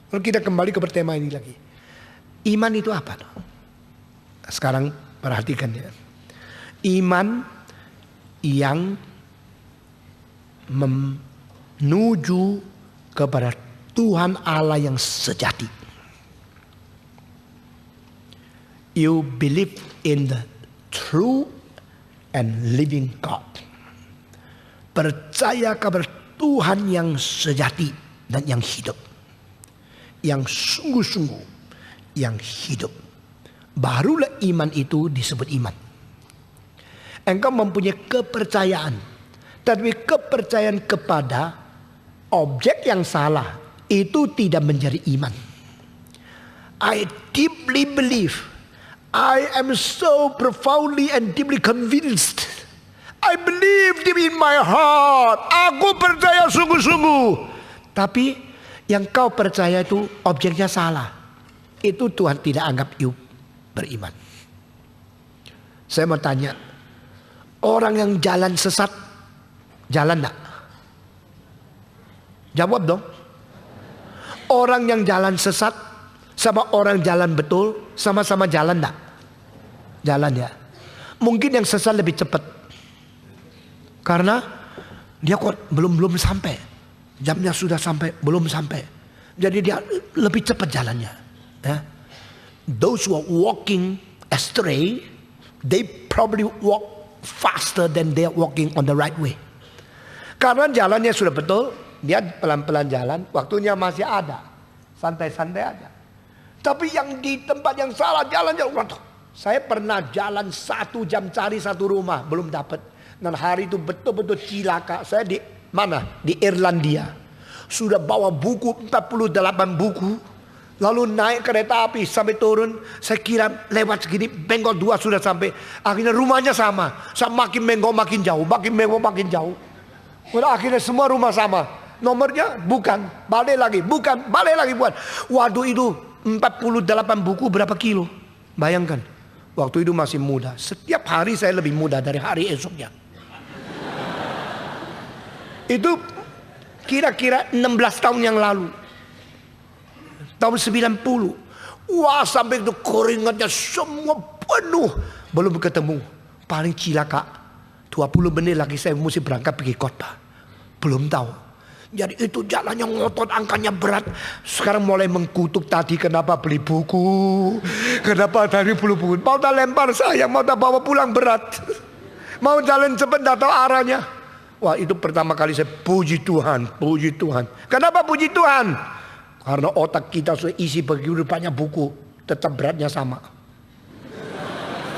Kalau kita kembali ke tema ini lagi, iman itu apa? Sekarang perhatikan ya. Iman yang menuju kepada Tuhan Allah yang sejati. You believe in the true and living God. Percaya kepada Tuhan yang sejati dan yang hidup. Yang sungguh-sungguh, yang hidup. Barulah iman itu disebut iman. Engkau mempunyai kepercayaan. Tapi kepercayaan kepada objek yang salah itu tidak menjadi iman. I deeply believe. I am so profoundly and deeply convinced. I believe deep in my heart. Aku percaya sungguh-sungguh. Tapi yang kau percaya itu objeknya salah. Itu Tuhan tidak anggap you beriman. Saya mau tanya. Orang yang jalan sesat, jalan enggak? Jawab dong. Orang yang jalan sesat sama orang jalan betul, sama-sama jalan enggak? Jalan ya. Mungkin yang sesat lebih cepat. Karena dia kok belum sampai. Jamnya sudah sampai, belum sampai. Jadi dia lebih cepat jalannya. Ya. Those who are walking astray, they probably walk faster than they are walking on the right way. Karena jalannya sudah betul, dia pelan-pelan jalan, waktunya masih ada. Santai-santai aja. Tapi yang di tempat yang salah jalan-jalan. Waduh, saya pernah jalan 1 jam cari satu rumah, belum dapat. Dan hari itu betul-betul cilaka. Saya di mana? Di Irlandia. Sudah bawa buku 48 buku. Lalu naik kereta api sampai turun. Saya kira lewat segini bengkok 2 sudah sampai. Akhirnya rumahnya sama. Saya makin bengkok makin jauh. Makin bengkok makin jauh. Udah akhirnya semua rumah sama. Nomornya bukan. Balik lagi. Bukan. Balik lagi bukan. Waduh itu 48 buku berapa kilo? Bayangkan. Waktu itu masih muda. Setiap hari saya lebih muda dari hari esoknya. Itu kira-kira 16 tahun yang lalu. Tahun 90. Wah sampai itu keringatnya semua penuh. Belum ketemu. Paling cilaka. 20 menit lagi saya mesti berangkat pergi khotbah. Belum tahu. Jadi itu jalannya ngotot, angkanya berat. Sekarang mulai mengkutuk tadi kenapa beli buku. Kenapa tadi beli buku. Mau tak lempar saya, mau tak bawa pulang berat. Mau jalan cepat tak tahu arahnya. Wah itu pertama kali saya puji Tuhan, puji Tuhan. Kenapa puji Tuhan? Karena otak kita sudah isi begitu banyak buku, tetap beratnya sama.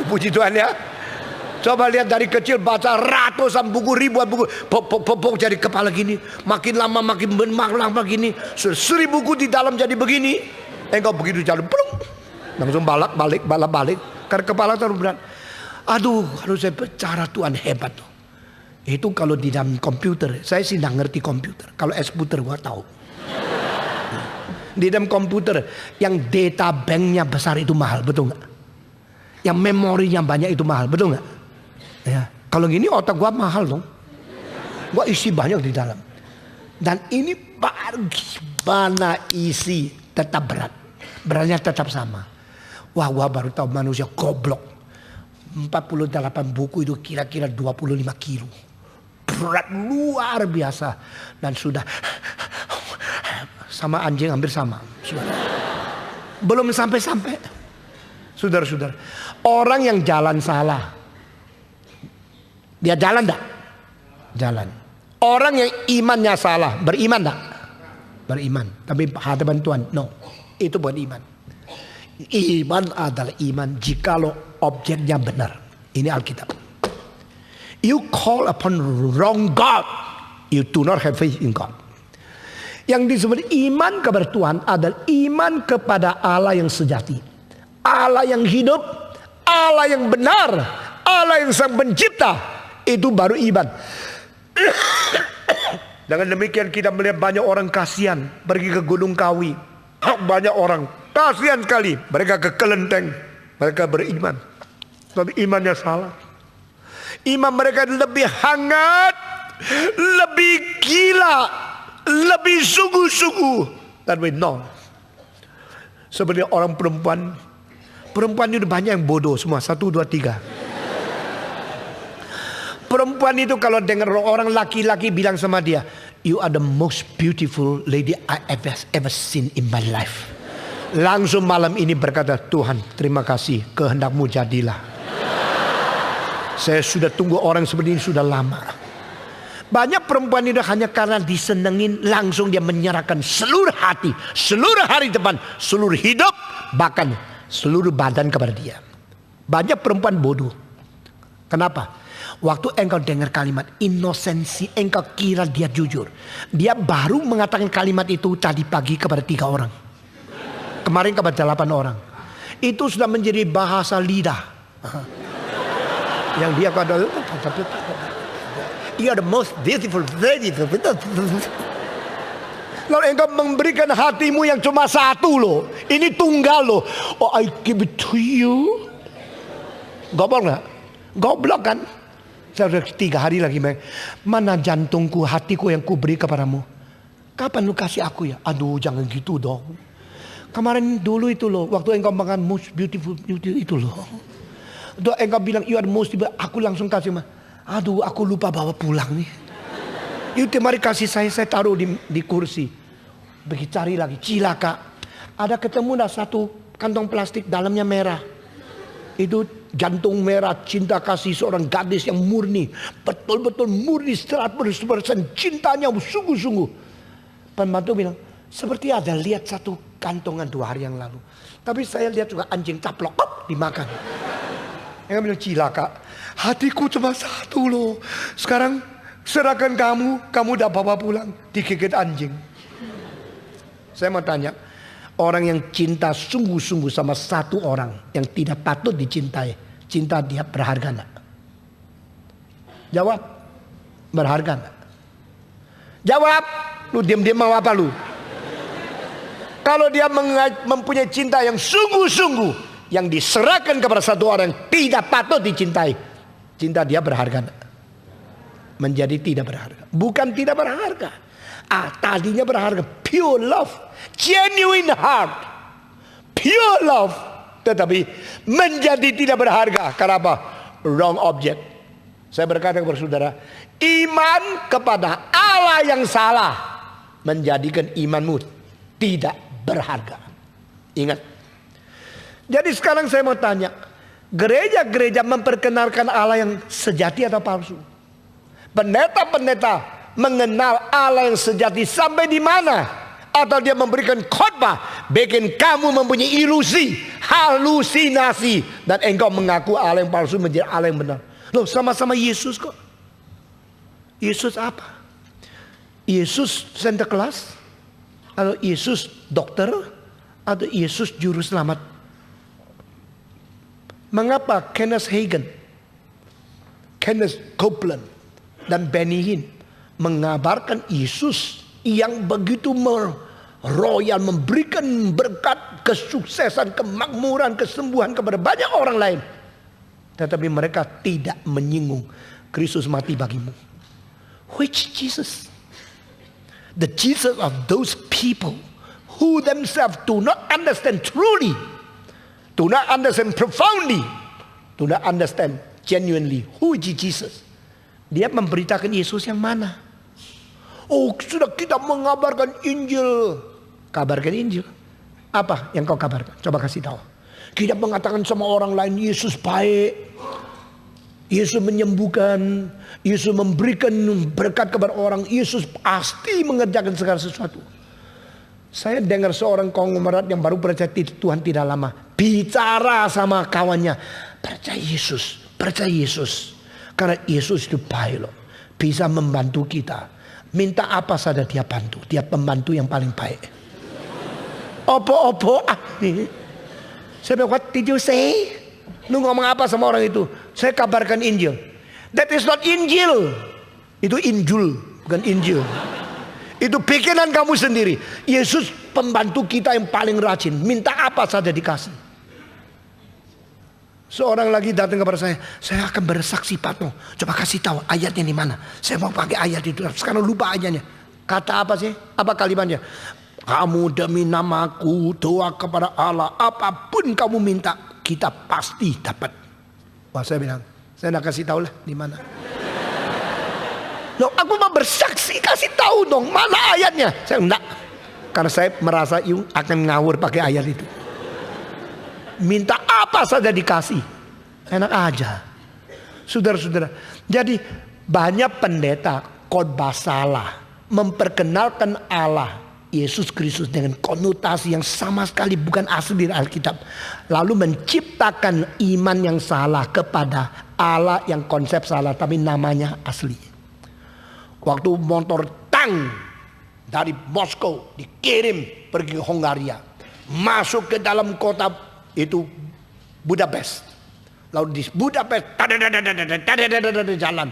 Puji Tuhan ya. Coba lihat dari kecil baca ratusan buku, ribuan buku, pok jadi kepala gini. Makin lama makin lama gini. 1000 buku di dalam jadi begini. Engkau begitu jalan, plung. Langsung balik. Karena kepala terlalu berat. Aduh, harus saya bicara Tuhan hebat tuh. Itu kalau di dalam komputer, saya sih nggak ngerti komputer. Kalau komputer gua tahu. Di dalam komputer, yang data banknya besar itu mahal, betul nggak? Yang memorinya banyak itu mahal, betul nggak? Ya, kalau gini otak gua mahal dong. Gua isi banyak di dalam. Dan ini baru gimana isi tetap berat, beratnya tetap sama. Wah, gua baru tahu manusia goblok. 48 buku itu kira-kira 25 kilo. Berat luar biasa. Dan sudah sama anjing hampir sama. Belum sampai-sampai. Saudara-saudara. Orang yang jalan salah. Dia jalan enggak? Jalan. Orang yang imannya salah. Beriman enggak? Beriman. Tapi hadapan Tuhan. No. Itu bukan iman. Iman adalah iman jikalau objeknya benar. Ini Alkitab. You call upon wrong God, you do not have faith in God. Yang disebut iman kepada Tuhan adalah iman kepada Allah yang sejati, Allah yang hidup, Allah yang benar, Allah yang sang pencipta. Itu baru iman. Dengan demikian kita melihat banyak orang kasihan pergi ke Gunung Kawi. Banyak orang kasihan sekali, mereka ke kelenteng, mereka beriman, tapi imannya salah. Iman mereka lebih hangat, lebih gila, lebih sungguh-sungguh. Tapi no, Seperti orang perempuan. Perempuan itu banyak yang bodoh semua. 1, 2, 3. Perempuan itu kalau dengar orang laki-laki bilang sama dia, "You are the most beautiful lady I ever seen in my life." Langsung malam ini berkata, "Tuhan, terima kasih, kehendakmu jadilah." Saya sudah tunggu orang seperti ini sudah lama. Banyak perempuan itu hanya karena disenengin, langsung dia menyerahkan seluruh hati, seluruh hari depan, seluruh hidup, bahkan seluruh badan kepada dia. Banyak perempuan bodoh. Kenapa? Waktu engkau dengar kalimat inosensi, engkau kira dia jujur. Dia baru mengatakan kalimat itu tadi pagi kepada 3 orang. Kemarin kepada 8 orang. Itu sudah menjadi bahasa lidah. Yang dia kata, "You are the most beautiful lady." Lalu engkau memberikan hatimu yang cuma 1 loh. Ini tunggal loh. "Oh, I give it to you." Goblok gak? Goblok kan? Saya 3 hari lagi, "Mana jantungku, hatiku yang kuberi kepadamu? Kapan lu kasih aku ya?" Aduh, jangan gitu dong. Kemarin dulu itu loh, waktu engkau makan most beautiful itu loh. Doa engkau bilang "You are most beautiful," aku langsung kasih mah. Aduh, aku lupa bawa pulang nih. Itu mari kasih saya taruh di kursi. Pergi cari lagi, cilaka. Ada ketemu dah 1 kantong plastik dalamnya merah. Itu jantung merah, cinta kasih seorang gadis yang murni. Betul-betul murni 100% cintanya sungguh-sungguh. Pembantu bilang, "Seperti ada lihat 1 kantongan 2 hari yang lalu. Tapi saya lihat juga anjing caplok dimakan." Yang bilang, "Cilaka, hatiku cuma 1 loh. Sekarang serahkan kamu udah bawa pulang, digigit anjing." Saya mau tanya, orang yang cinta sungguh-sungguh sama 1 orang yang tidak patut dicintai, cinta dia berharga enggak? Jawab, berharga enggak? Jawab, lu diam-diam mau apa lu? Kalau dia mempunyai cinta yang sungguh-sungguh, yang diserahkan kepada 1 orang yang tidak patut dicintai, cinta dia berharga enggak? Menjadi tidak berharga. Bukan tidak berharga. Tadinya berharga. Pure love. Genuine heart. Pure love. Tetapi menjadi tidak berharga. Kenapa? Wrong object. Saya berkata kepada saudara, iman kepada Allah yang salah menjadikan imanmu tidak berharga. Ingat. Jadi sekarang saya mau tanya, gereja-gereja memperkenalkan Allah yang sejati atau palsu? Pendeta-pendeta mengenal Allah yang sejati sampai di mana? Atau dia memberikan khotbah bikin kamu mempunyai ilusi, halusinasi, dan engkau mengaku Allah yang palsu menjadi Allah yang benar. Loh, sama-sama Yesus kok. Yesus apa? Yesus Santa Claus? Atau Yesus dokter? Atau Yesus juru selamat? Mengapa Kenneth Hagin, Kenneth Copeland, dan Benny Hinn mengabarkan Yesus yang begitu royal, memberikan berkat, kesuksesan, kemakmuran, kesembuhan kepada banyak orang lain, tetapi mereka tidak menyinggung Kristus mati bagimu? Which Jesus? The Jesus of those people who themselves do not understand truly, do not understand profoundly, do not understand genuinely who is Jesus. Dia memberitakan Yesus yang mana? Oh, sudah kita mengabarkan Injil. Kabarkan Injil. Apa yang kau kabarkan? Coba kasih tahu. Kita mengatakan sama orang lain Yesus baik, Yesus menyembuhkan, Yesus memberikan berkat kepada orang, Yesus pasti mengerjakan segala sesuatu. Saya dengar seorang konglomerat yang baru percaya Tuhan tidak lama bicara sama kawannya, percaya Yesus, percaya Yesus. Karena Yesus itu baik loh, bisa membantu kita. Minta apa saja dia bantu. Dia pembantu yang paling baik. Opo-opo saya bilang, what did you say? Lu ngomong apa sama orang itu? Saya kabarkan Injil. That is not Injil. Itu Injul, bukan Injil. Itu bikinan kamu sendiri. Yesus pembantu kita yang paling rajin. Minta apa saja dikasih. Seorang lagi datang kepada saya akan bersaksi Patno. Coba kasih tahu ayatnya di mana. Saya mau pakai ayat itu. Sekarang lupa ayatnya. Kata apa sih? Apa kalimatnya? Kamu demi namaku doa kepada Allah, apapun kamu minta, kita pasti dapat. Wah, saya bilang, saya nak kasih tahu lah di mana. Loh, aku mau bersaksi, kasih tahu dong mana ayatnya. Saya enggak, karena saya merasa you akan ngawur pakai ayat itu. Minta apa saja dikasih, enak aja. Saudara-saudara, jadi banyak pendeta khotbah salah, memperkenalkan Allah Yesus Kristus dengan konotasi yang sama sekali bukan asli dari Alkitab, lalu menciptakan iman yang salah kepada Allah yang konsep salah tapi namanya asli. Waktu motor tank dari Moskow dikirim pergi ke Hongaria, masuk ke dalam kota itu Budapest, lalu di Budapest jalan.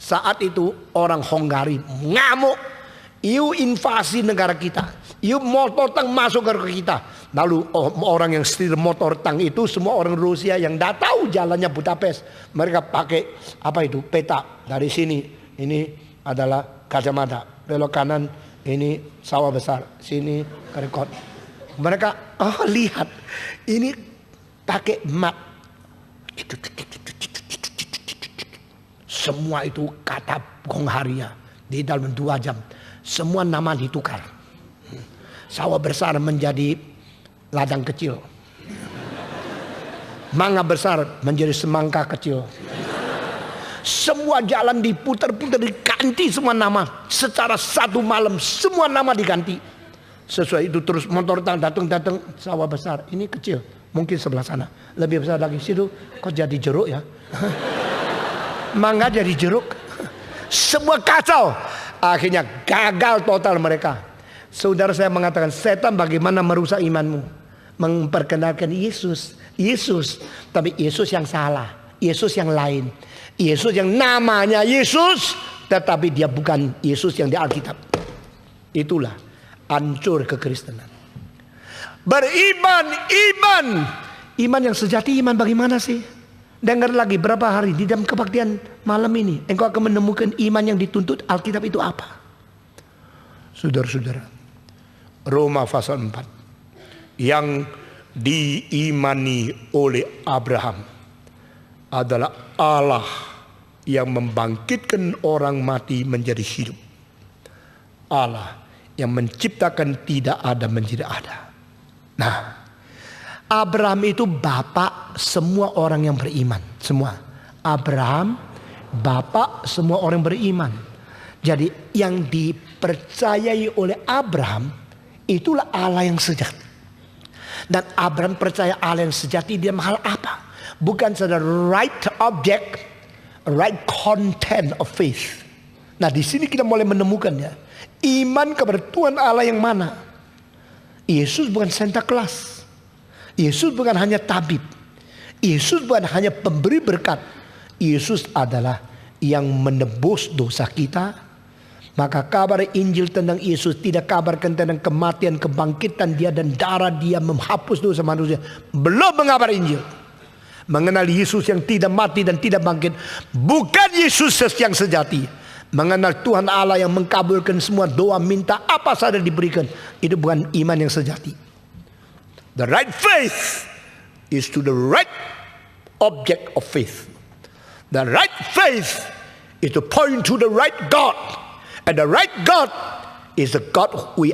Saat itu orang Hongari ngamuk, you invasi negara kita, you motor tank masuk ke kita. Lalu orang yang setir motor tank itu semua orang Rusia yang tidak tahu jalannya Budapest. Mereka pakai apa itu, peta. Dari sini ini adalah kacamata, belok kanan ini sawah besar, sini kerekot. Mereka lihat ini pakai map. Semua itu kata Hongaria di dalam 2 jam. Semua nama ditukar. Sawah besar menjadi ladang kecil. Mangga besar menjadi semangka kecil. Semua jalan diputar-putar, diganti semua nama. Secara satu malam semua nama diganti. Sesuai itu terus motor datang sawah besar. Ini kecil, mungkin sebelah sana. Lebih besar lagi situ. Kok jadi jeruk ya? Mangga jadi jeruk. Semua kacau. Akhirnya gagal total mereka. Saudara, saya mengatakan setan bagaimana merusak imanmu, memperkenalkan Yesus, tapi Yesus yang salah, Yesus yang lain, Yesus yang namanya Yesus, tetapi dia bukan Yesus yang di Alkitab. Itulah hancur kekristenan. Beriman, iman yang sejati, iman bagaimana sih? Dengar lagi berapa hari di dalam kebaktian malam ini, engkau akan menemukan iman yang dituntut Alkitab itu apa? Saudara-saudara, Roma pasal 4, yang diimani oleh Abraham adalah Allah yang membangkitkan orang mati menjadi hidup. Allah yang menciptakan tidak ada menjadi ada. Nah, Abraham itu bapak semua orang yang beriman. Semua. Abraham bapak semua orang beriman. Jadi yang dipercayai oleh Abraham itulah Allah yang sejati. Dan Abraham percaya Allah yang sejati dia mahal apa? Bukan saja right object, right content of faith. Nah, di sini kita mulai menemukannya. Iman kepada Tuhan Allah yang mana? Yesus bukan Santa Claus. Yesus bukan hanya tabib. Yesus bukan hanya pemberi berkat. Yesus adalah yang menebus dosa kita. Maka kabar Injil tentang Yesus tidak kabarkan tentang kematian, kebangkitan dia dan darah dia menghapus dosa manusia. Belum mengabar Injil. Mengenal Yesus yang tidak mati dan tidak bangkit. Bukan Yesus yang sejati. Mengenal Tuhan Allah yang mengabulkan semua doa, minta apa saja diberikan. Itu bukan iman yang sejati. The right faith is to the right object of faith. The right faith is to point to the right God. And the right God is the God we